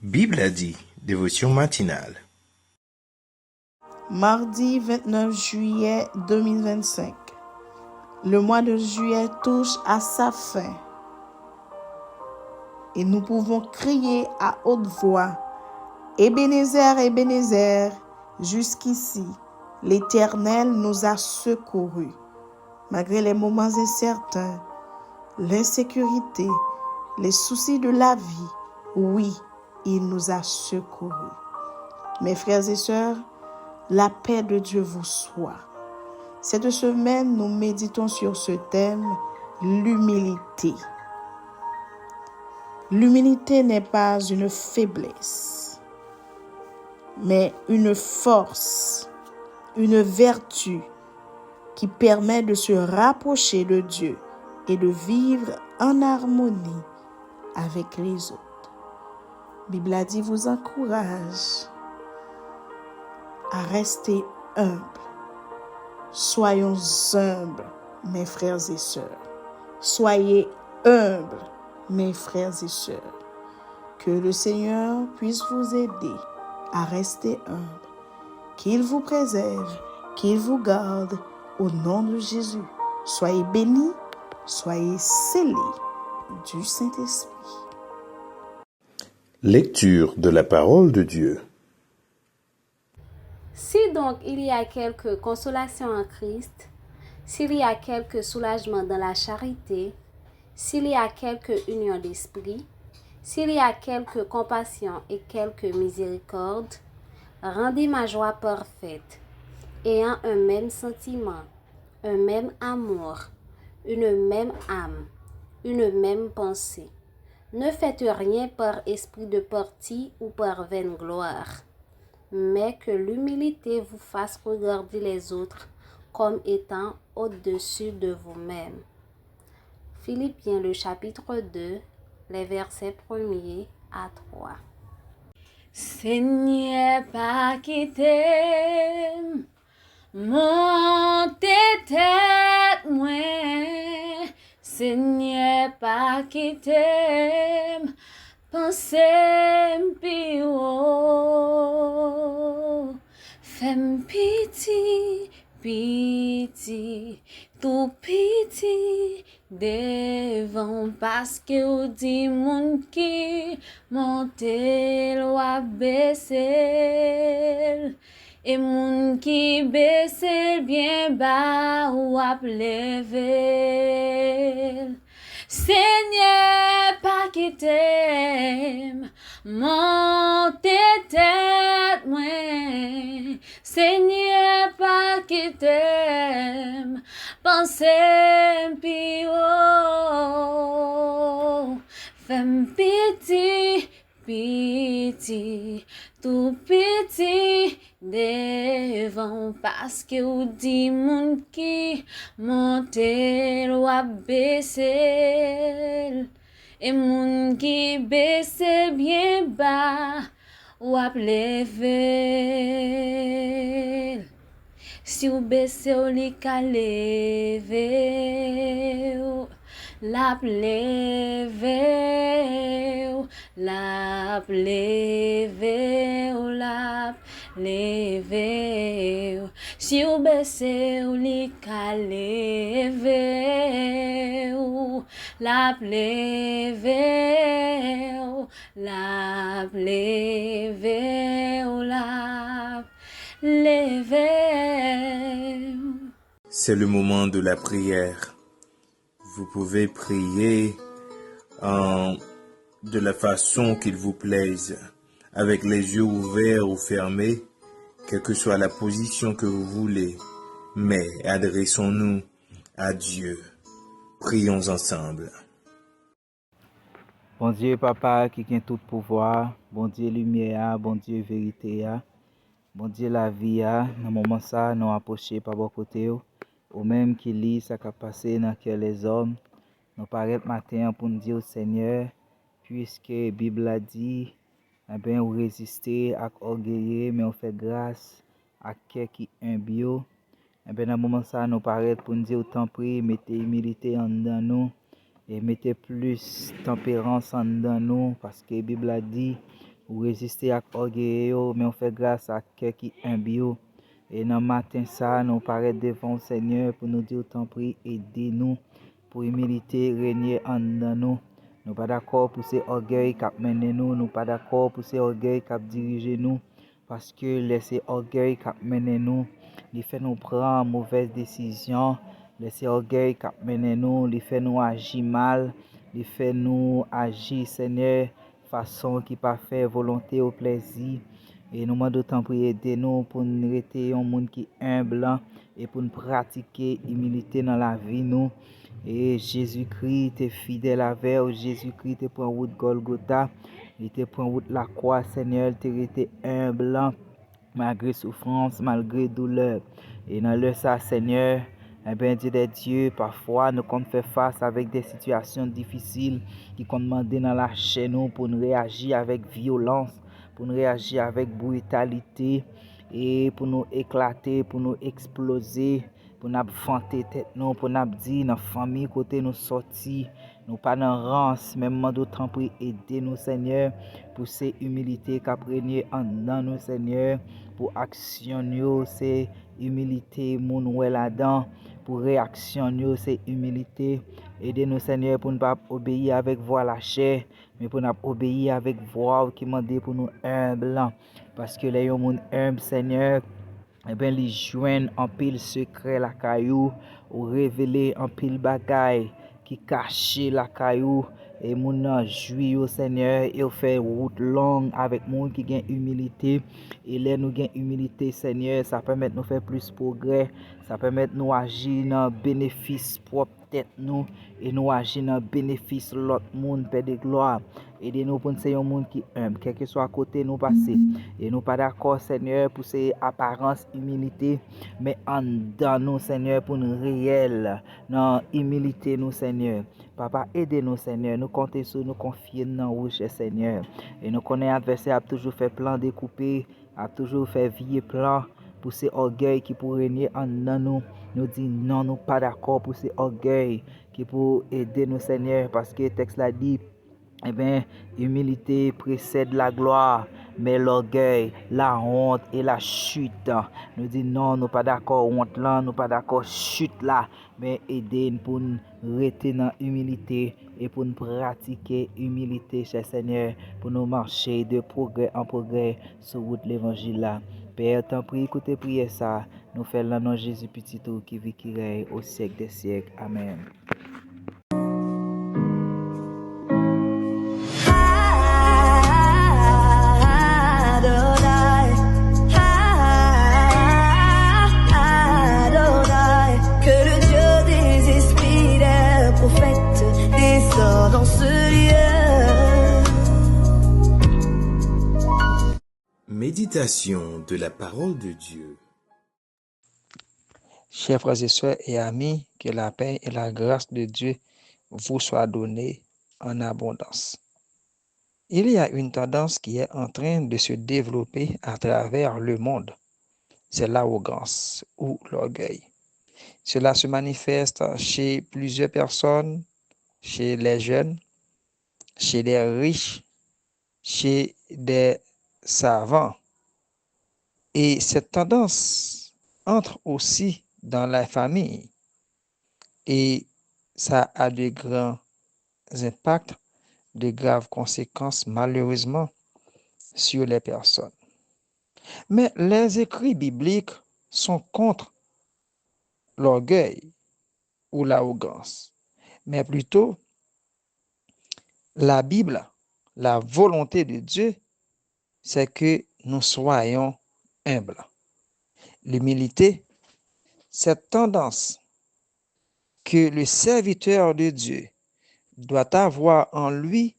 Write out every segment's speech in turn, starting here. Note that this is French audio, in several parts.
Bible a dit, dévotion matinale. Mardi 29 juillet 2025. Le mois de juillet touche à sa fin. Et nous pouvons crier à haute voix, Ebenezer, Ebenezer, jusqu'ici, l'Éternel nous a secourus. Malgré les moments incertains, l'insécurité, les soucis de la vie, oui, il nous a secourus. Mes frères et sœurs, la paix de Dieu vous soit. Cette semaine, nous méditons sur ce thème, l'humilité. L'humilité n'est pas une faiblesse, mais une force, une vertu qui permet de se rapprocher de Dieu et de vivre en harmonie avec les autres. La Bible dit vous encourage à rester humble. Soyons humbles, mes frères et sœurs. Soyez humbles, mes frères et sœurs. Que le Seigneur puisse vous aider à rester humble. Qu'il vous préserve, qu'il vous garde au nom de Jésus. Soyez bénis, soyez scellés du Saint-Esprit. Lecture de la parole de Dieu. Si donc il y a quelque consolation en Christ, s'il y a quelque soulagement dans la charité, s'il y a quelque union d'esprit, s'il y a quelque compassion et quelque miséricorde, rendez ma joie parfaite, ayant un même sentiment, un même amour, une même âme, une même pensée. Ne faites rien par esprit de parti ou par vaine gloire, mais que l'humilité vous fasse regarder les autres comme étant au-dessus de vous-même. Philippiens le chapitre 2, les versets 1er à 3. Seigneur, pas quitter monte tête moi. Seigneur, pas quitter pensez pi haut. Fais-moi pitié, pitié, tout pitié devant parce que ou dit moun qui monte loi baisser et moun qui baisse bien bas ou ap lever. Seigneur, pas qui t'aime, monte tête moi. Seigneur, pas qui t'aime, pensez pi haut. Fais-moi pitié, pitié, tout pitié devant parce que ou dit moun qui monte loi baisser et moun qui baisse bien bas ou ap lever. Si ou baisse ou li ka lever, la lever, la lever, la lever. Si ou baisse ou li ka lever, la lever, la lever, la lever. C'est le moment de la prière. Vous pouvez prier de la façon qu'il vous plaise, avec les yeux ouverts ou fermés, quelle que soit la position que vous voulez. Mais adressons-nous à Dieu. Prions ensemble. Bon Dieu, Papa, qui a tout pouvoir, bon Dieu, lumière, bon Dieu, vérité, bon Dieu, la vie, dans le moment ça, nous approchons par vos côtés, ou même qui lit ça qui a passé dans les hommes, nous paraît matin pour nous dire au Seigneur, puisque la Bible a dit, eh bien, vous résistez à orgueilleux, mais on fait grâce à quelqu'un qui est humble. Eh bien, dans le moment ça, nous paraît pour nous dire, autant prie, mettez humilité en dedans nous. Et mettez plus tempérance en dedans nous, parce que la Bible a dit, ou résister à orgueil, mais on fait grâce à cœur qui humble. Et dans le matin, ça, nous paraît devant le Seigneur pour nous dire, tant pis, aidez-nous pour humilité régner en nous. Nous pas d'accord pour ces orgueils qui mènent nous, nous pas d'accord pour ces orgueils qui dirigent nous, parce que laisser orgueil qui mène nous, il fait nous prendre mauvaise décision, laisser orgueil qui mène nous, il fait nous agir mal, il fait nous agir, Seigneur, façon qui pas fait volonté au plaisir. Et nous demandons tant pour aider nous pour nous rester un monde qui est humble et pour nous pratiquer l'humilité dans la vie nous. Et Jésus-Christ est fidèle avec Jésus-Christ est pour route Golgotha, il était pour route la croix, Seigneur, il était humble malgré souffrance, malgré douleur. Et dans le ça, Seigneur, eh bien, Dieu des dieux, parfois nous comptons faire face avec des situations difficiles qui comptent demander dans la chaîne nous pour nous réagir avec violence, pour nous réagir avec brutalité et pour nous éclater, pour nous exploser, pour nous vanter tête nous, pour nous dire dans la famille côté nous sortir, nous pas dans rance, même d'autant pour aider nous, Seigneur, pour ces humilités qu'a régné en nous, Seigneur, pour action nous, c'est humilité, mon ouais là-dedans, pour réaction nous, c'est humilité. Aidez-nous, Seigneur, pour ne pas obéir avec voix la chair, mais pour nous obéir avec voix qui m'a dit pour nous humbles. Parce que les gens humbles, Seigneur, eh bien, les joignent en pile secret la caillou, ou révéler en pile bagaille qui cache la caillou, et mon jouit au Seigneur, et fait route longue avec monde qui gagne humilité, et là nous gagne humilité, Seigneur, ça permet de nous faire plus progrès, ça permet de nous agir dans bénéfice propre tête nous, et nous agir dans bénéfice l'autre monde, Père de gloire. Aidez-nous pour nous un monde qui humble, quel que soit à côté nous passer. Et nous pas d'accord, Seigneur, pour ces apparences humilité, mais en dedans nous, Seigneur, pour nous réel, dans humilité nous, Seigneur. Papa, aidez-nous, Seigneur. Nous comptons sur nous, confier dans vous, cher Seigneur. Et nous connaissons l'adversaire a toujours fait plan découpé, a toujours fait vieux plan pour ces orgueils qui pourraient régner en nous. Nous dit non, nous pas d'accord pour ces orgueils qui pour aider nous, Seigneur, parce que le texte l'a dit, eh bien, humilité précède la gloire, mais l'orgueil, la honte et la chute. Nous dit non, nous pas d'accord honte là, nous pas d'accord chute là, mais aidez-nous pour nous rester dans l'humilité et pour nous pratiquer humilité, cher Seigneur, pour nous marcher de progrès en progrès sur route l'évangile là. Père, t'en prie, écoutez prier ça. Nous faisons le nom de Jésus petit tout qui vit qui règne au siècle des siècles. Amen. Dans ce lieu. Méditation de la parole de Dieu. Chers frères et sœurs et amis, que la paix et la grâce de Dieu vous soient données en abondance. Il y a une tendance qui est en train de se développer à travers le monde. C'est l'arrogance ou l'orgueil. Cela se manifeste chez plusieurs personnes, chez les jeunes, chez les riches, chez des savants. Et cette tendance entre aussi dans la famille et ça a de grands impacts, de graves conséquences malheureusement sur les personnes. Mais les écrits bibliques sont contre l'orgueil ou l'arrogance, mais plutôt la Bible, la volonté de Dieu, c'est que nous soyons humbles. L'humilité, cette tendance que le serviteur de Dieu doit avoir en lui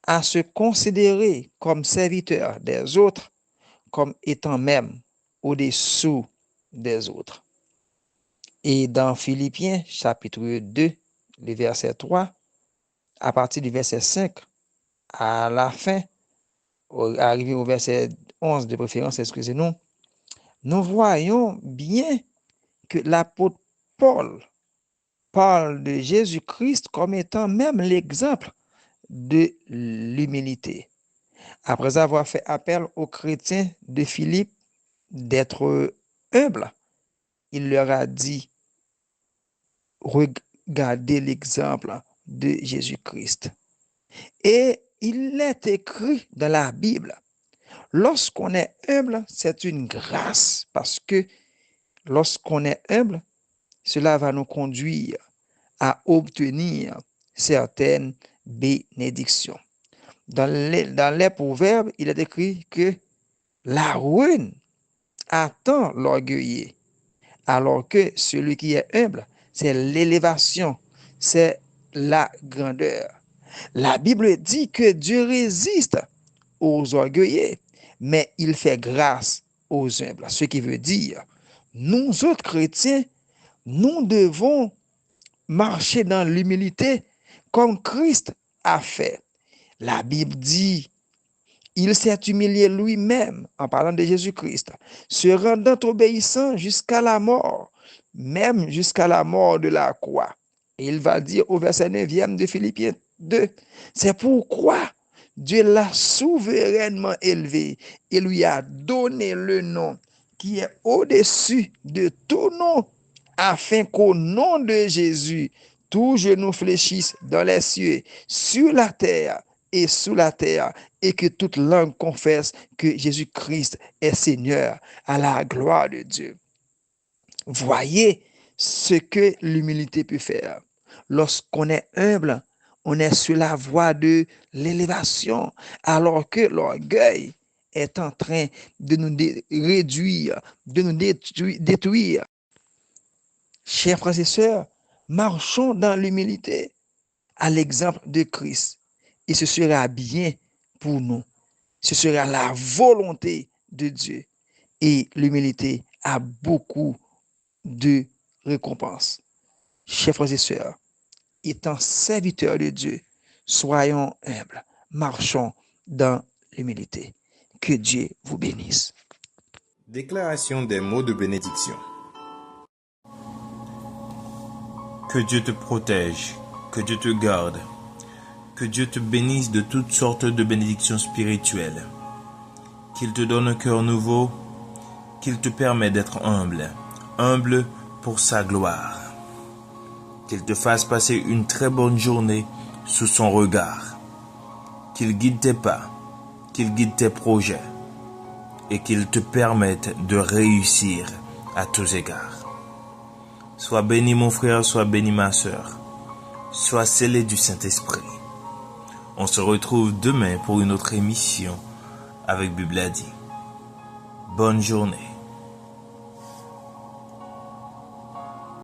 à se considérer comme serviteur des autres, comme étant même au-dessous des autres. Et dans Philippiens chapitre 2, le verset 3, à partir du verset 5, à la fin, arrivé au verset 11 de préférence, excusez-nous, nous voyons bien que l'apôtre Paul parle de Jésus-Christ comme étant même l'exemple de l'humilité. Après avoir fait appel aux chrétiens de Philippe d'être humbles, il leur a dit, regardez l'exemple de Jésus-Christ. Et il est écrit dans la Bible, lorsqu'on est humble, c'est une grâce, parce que lorsqu'on est humble, cela va nous conduire à obtenir certaines bénédictions. Dans les proverbes, il est écrit que la ruine attend l'orgueilleux, alors que celui qui est humble, c'est l'élévation, c'est la grandeur. La Bible dit que Dieu résiste aux orgueilleux, mais il fait grâce aux humbles. Ce qui veut dire, nous autres chrétiens, nous devons marcher dans l'humilité comme Christ a fait. La Bible dit, il s'est humilié lui-même, en parlant de Jésus-Christ, se rendant obéissant jusqu'à la mort, même jusqu'à la mort de la croix. Et il va dire au verset 9e de Philippiens 2, c'est pourquoi Dieu l'a souverainement élevé et lui a donné le nom qui est au-dessus de tout nom, afin qu'au nom de Jésus, tout genou fléchisse dans les cieux, sur la terre et sous la terre, et que toute langue confesse que Jésus-Christ est Seigneur, à la gloire de Dieu. Voyez ce que l'humilité peut faire. Lorsqu'on est humble, on est sur la voie de l'élévation, alors que l'orgueil est en train de nous réduire, de nous détruire. Chers frères et sœurs, marchons dans l'humilité à l'exemple de Christ. Et ce sera bien pour nous. Ce sera la volonté de Dieu. Et l'humilité a beaucoup de récompenses. Chers frères et sœurs, étant serviteurs de Dieu, soyons humbles, marchons dans l'humilité. Que Dieu vous bénisse. Déclaration des mots de bénédiction. Que Dieu te protège, que Dieu te garde, que Dieu te bénisse de toutes sortes de bénédictions spirituelles, qu'il te donne un cœur nouveau, qu'il te permet d'être humble, humble pour sa gloire, qu'il te fasse passer une très bonne journée sous son regard, qu'il guide tes pas, qu'il guide tes projets et qu'il te permette de réussir à tous égards. Sois béni mon frère, sois béni ma sœur, sois scellé du Saint-Esprit. On se retrouve demain pour une autre émission avec Bible a dit. Bonne journée.